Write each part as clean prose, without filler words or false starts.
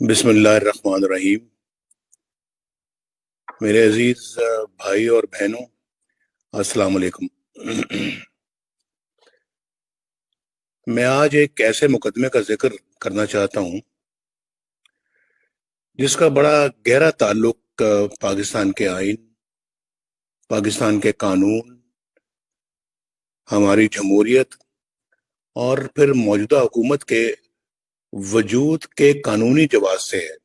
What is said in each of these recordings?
بسم اللہ الرحمن الرحیم۔ میرے عزیز بھائی اور بہنوں، السلام علیکم۔ میں آج ایک ایسے مقدمے کا ذکر کرنا چاہتا ہوں جس کا بڑا گہرا تعلق پاکستان کے آئین، پاکستان کے قانون، ہماری جمہوریت اور پھر موجودہ حکومت کے وجود کے قانونی جواز سے ہے۔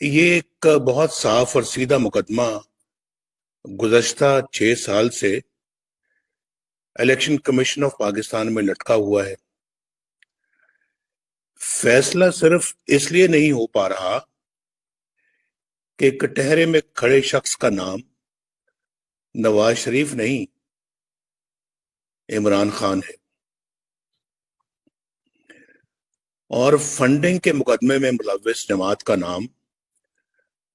یہ ایک بہت صاف اور سیدھا مقدمہ گزشتہ 6 سال سے الیکشن کمیشن آف پاکستان میں لٹکا ہوا ہے۔ فیصلہ صرف اس لیے نہیں ہو پا رہا کہ کٹہرے میں کھڑے شخص کا نام نواز شریف نہیں، عمران خان ہے، اور فنڈنگ کے مقدمے میں ملوث جماعت کا نام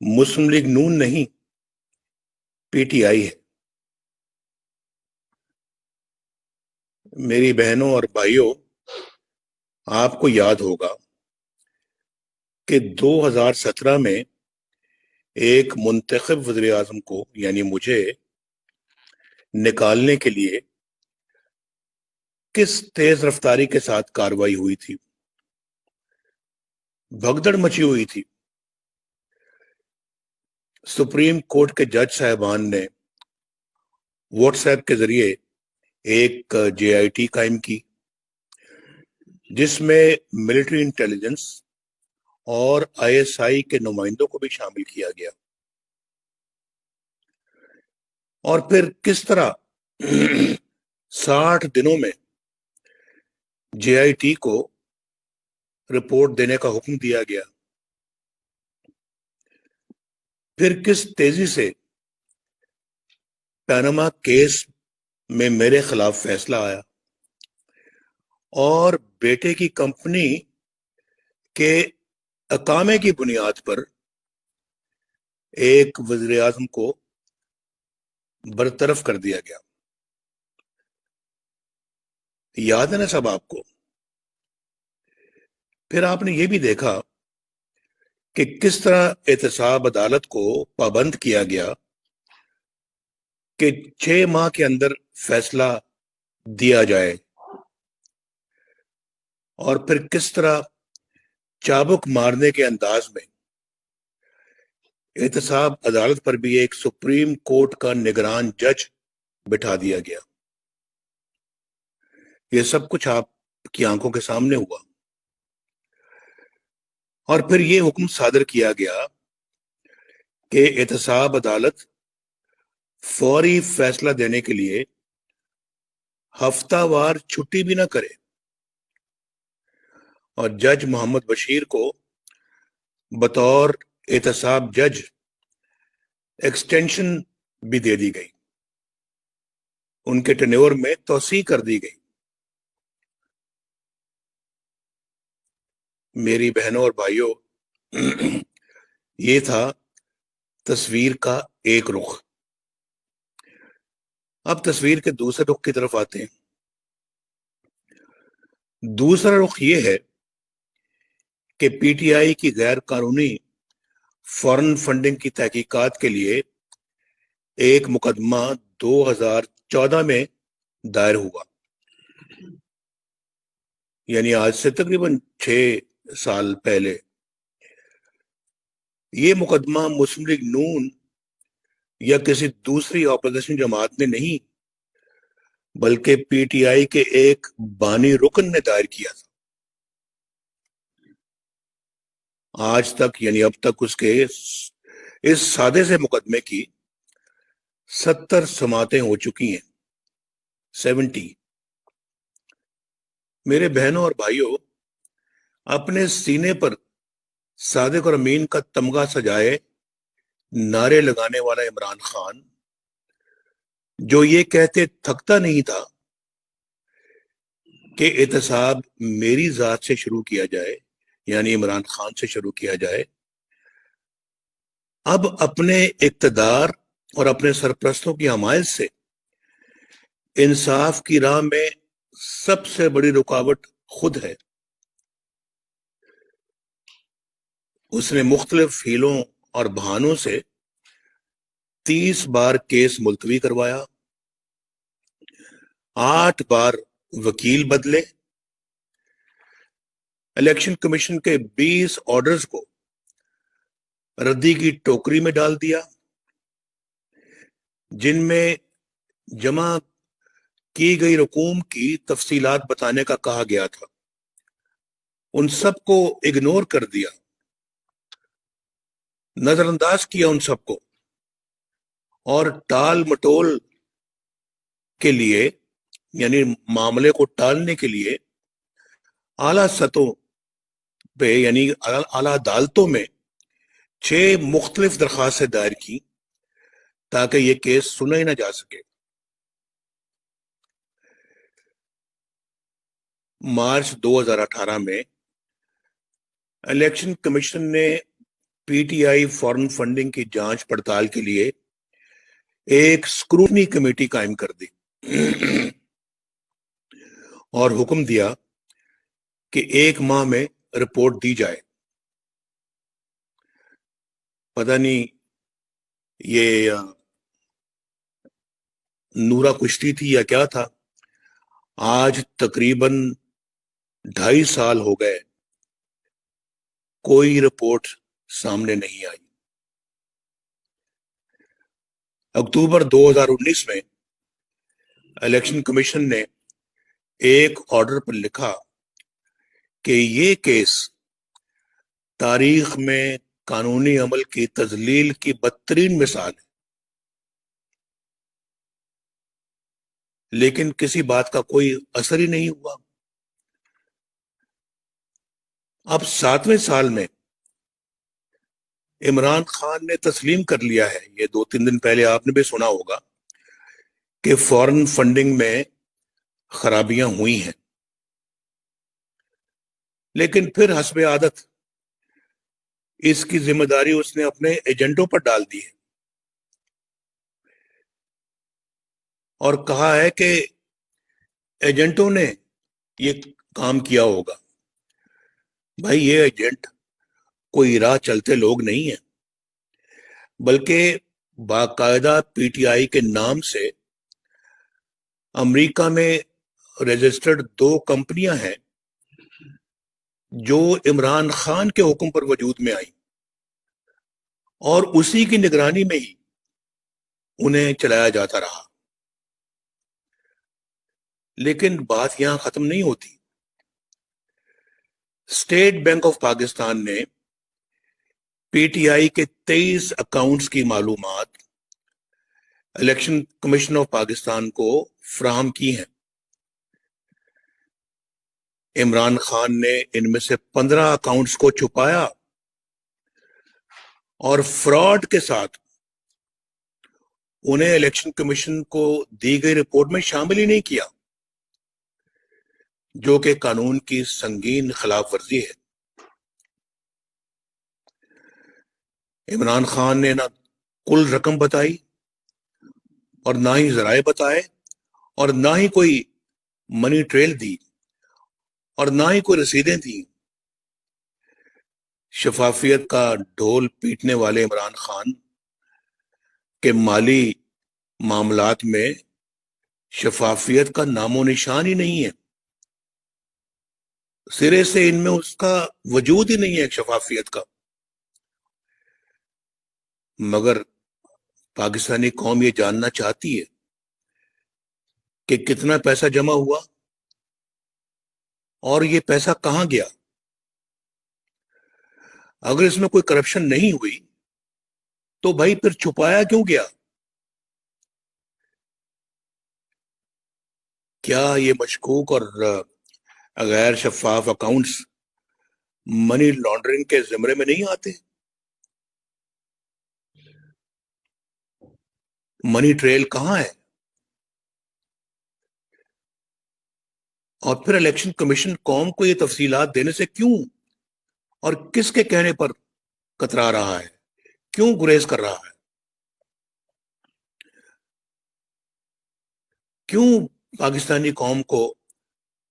مسلم لیگ نون نہیں، پی ٹی آئی ہے۔ میری بہنوں اور بھائیوں، آپ کو یاد ہوگا کہ 2017 میں ایک منتخب وزیر اعظم کو یعنی مجھے نکالنے کے لیے کس تیز رفتاری کے ساتھ کارروائی ہوئی تھی، بھگدڑ مچی ہوئی تھی۔ سپریم کورٹ کے جج صاحبان نے واٹس ایپ کے ذریعے ایک جے آئی ٹی قائم کی جس میں ملٹری انٹیلیجنس اور آئی ایس آئی کے نمائندوں کو بھی شامل کیا گیا، اور پھر کس طرح 60 دنوں میں جے آئی ٹی کو رپورٹ دینے کا حکم دیا گیا، پھر کس تیزی سے پاناما کیس میں میرے خلاف فیصلہ آیا، اور بیٹے کی کمپنی کے اقامے کی بنیاد پر ایک وزیر اعظم کو برطرف کر دیا گیا۔ یاد ہے نا سب آپ کو؟ پھر آپ نے یہ بھی دیکھا کہ کس طرح احتساب عدالت کو پابند کیا گیا کہ 6 ماہ کے اندر فیصلہ دیا جائے، اور پھر کس طرح چابک مارنے کے انداز میں احتساب عدالت پر بھی ایک سپریم کورٹ کا نگران جج بٹھا دیا گیا۔ یہ سب کچھ آپ کی آنکھوں کے سامنے ہوا، اور پھر یہ حکم صادر کیا گیا کہ احتساب عدالت فوری فیصلہ دینے کے لیے ہفتہ وار چھٹی بھی نہ کرے، اور جج محمد بشیر کو بطور احتساب جج ایکسٹینشن بھی دے دی گئی، ان کے ٹینیور میں توسیع کر دی گئی۔ میری بہنوں اور بھائیوں، یہ تھا تصویر کا ایک رخ۔ اب تصویر کے دوسرے رخ کی طرف آتے ہیں۔ دوسرا رخ یہ ہے کہ پی ٹی آئی کی غیر قانونی فورن فنڈنگ کی تحقیقات کے لیے ایک مقدمہ 2014 میں دائر ہوا، یعنی آج سے تقریباً 6 سال پہلے۔ یہ مقدمہ مسلم لیگ نون یا کسی دوسری اپوزیشن جماعت نے نہیں، بلکہ پی ٹی آئی کے ایک بانی رکن نے دائر کیا تھا۔ آج تک یعنی اب تک اس کے اس سادے سے مقدمے کی 70 سماعتیں ہو چکی ہیں، 70۔ میرے بہنوں اور بھائیوں، اپنے سینے پر صادق اور امین کا تمغہ سجائے نعرے لگانے والا عمران خان، جو یہ کہتے تھکتا نہیں تھا کہ احتساب میری ذات سے شروع کیا جائے، یعنی عمران خان سے شروع کیا جائے، اب اپنے اقتدار اور اپنے سرپرستوں کی حمایت سے انصاف کی راہ میں سب سے بڑی رکاوٹ خود ہے۔ اس نے مختلف ہیلوں اور بہانوں سے 30 بار کیس ملتوی کروایا، 8 بار وکیل بدلے، الیکشن کمیشن کے 20 آرڈرز کو ردی کی ٹوکری میں ڈال دیا، جن میں جمع کی گئی رقوم کی تفصیلات بتانے کا کہا گیا تھا، ان سب کو اگنور کر دیا، نظر انداز کیا ان سب کو، اور ٹال مٹول کے لیے یعنی معاملے کو ٹالنے کے لیے اعلیٰ سطحوں پہ یعنی اعلیٰ عدالتوں میں 6 مختلف درخواستیں دائر کی تاکہ یہ کیس سنا ہی نہ جا سکے۔ مارچ 2018 میں الیکشن کمیشن نے P T I foreign funding کی جانچ پڑتال کے لیے ایک اسکروٹنی کمیٹی قائم کر دی اور حکم دیا کہ 1 ماہ میں رپورٹ دی جائے۔ پتہ نہیں یہ نورا کشتی تھی یا کیا تھا، آج تقریباً 2.5 سال ہو گئے، کوئی رپورٹ سامنے نہیں آئی۔ اکتوبر 2019 میں الیکشن کمیشن نے ایک آرڈر پر لکھا کہ یہ کیس تاریخ میں قانونی عمل کی تذلیل کی بدترین مثال ہے، لیکن کسی بات کا کوئی اثر ہی نہیں ہوا۔ اب 7ویں سال میں عمران خان نے تسلیم کر لیا ہے، یہ 2-3 دن پہلے آپ نے بھی سنا ہوگا کہ فارن فنڈنگ میں خرابیاں ہوئی ہیں، لیکن پھر حسب عادت اس کی ذمہ داری اس نے اپنے ایجنٹوں پر ڈال دی ہے اور کہا ہے کہ ایجنٹوں نے یہ کام کیا ہوگا۔ بھائی یہ ایجنٹ کوئی راہ چلتے لوگ نہیں ہیں، بلکہ باقاعدہ پی ٹی آئی کے نام سے امریکہ میں رجسٹرڈ 2 کمپنیاں ہیں جو عمران خان کے حکم پر وجود میں آئیں اور اسی کی نگرانی میں ہی انہیں چلایا جاتا رہا۔ لیکن بات یہاں ختم نہیں ہوتی۔ اسٹیٹ بینک آف پاکستان نے پی ٹی آئی کے 23 اکاؤنٹس کی معلومات الیکشن کمیشن آف پاکستان کو فراہم کی ہیں۔ عمران خان نے ان میں سے 15 اکاؤنٹس کو چھپایا اور فراڈ کے ساتھ انہیں الیکشن کمیشن کو دی گئی رپورٹ میں شامل ہی نہیں کیا، جو کہ قانون کی سنگین خلاف ورزی ہے۔ عمران خان نے نہ کل رقم بتائی اور نہ ہی ذرائع بتائے اور نہ ہی کوئی منی ٹریل دی اور نہ ہی کوئی رسیدیں دی۔ شفافیت کا ڈھول پیٹنے والے عمران خان کے مالی معاملات میں شفافیت کا نام و نشان ہی نہیں ہے، سرے سے ان میں اس کا وجود ہی نہیں ہے شفافیت کا۔ مگر پاکستانی قوم یہ جاننا چاہتی ہے کہ کتنا پیسہ جمع ہوا اور یہ پیسہ کہاں گیا۔ اگر اس میں کوئی کرپشن نہیں ہوئی تو بھائی پھر چھپایا کیوں گیا؟ کیا یہ مشکوک اور غیر شفاف اکاؤنٹس منی لانڈرنگ کے زمرے میں نہیں آتے؟ منی ٹریل کہاں ہے؟ اور پھر الیکشن کمیشن قوم کو یہ تفصیلات دینے سے کیوں اور کس کے کہنے پر کترا رہا ہے، کیوں گریز کر رہا ہے؟ کیوں پاکستانی قوم کو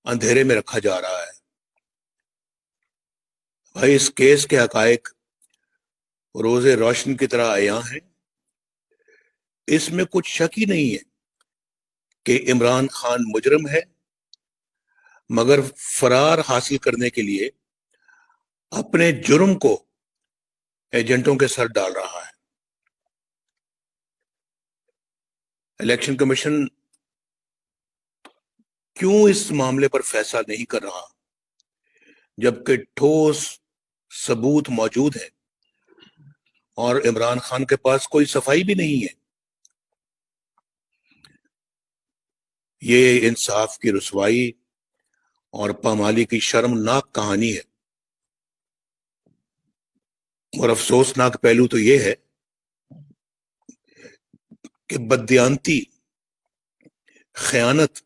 اندھیرے میں رکھا جا رہا ہے؟ بھائی اس کیس کے حقائق روز روشن کی طرح عیاں ہیں۔ اس میں کچھ شک ہی نہیں ہے کہ عمران خان مجرم ہے، مگر فرار حاصل کرنے کے لیے اپنے جرم کو ایجنٹوں کے سر ڈال رہا ہے۔ الیکشن کمیشن کیوں اس معاملے پر فیصلہ نہیں کر رہا جبکہ ٹھوس ثبوت موجود ہے اور عمران خان کے پاس کوئی صفائی بھی نہیں ہے؟ یہ انصاف کی رسوائی اور پامالی کی شرمناک کہانی ہے، اور افسوسناک پہلو تو یہ ہے کہ بددیانتی، خیانت،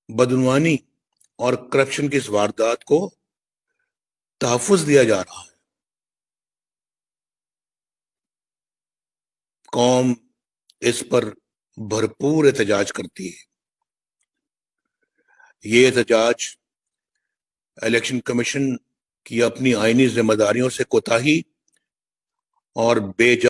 بدعنوانی اور کرپشن کی اس واردات کو تحفظ دیا جا رہا ہے۔ قوم اس پر بھرپور احتجاج کرتی ہے۔ یہ احتجاج الیکشن کمیشن کی اپنی آئینی ذمہ داریوں سے کوتاہی اور بے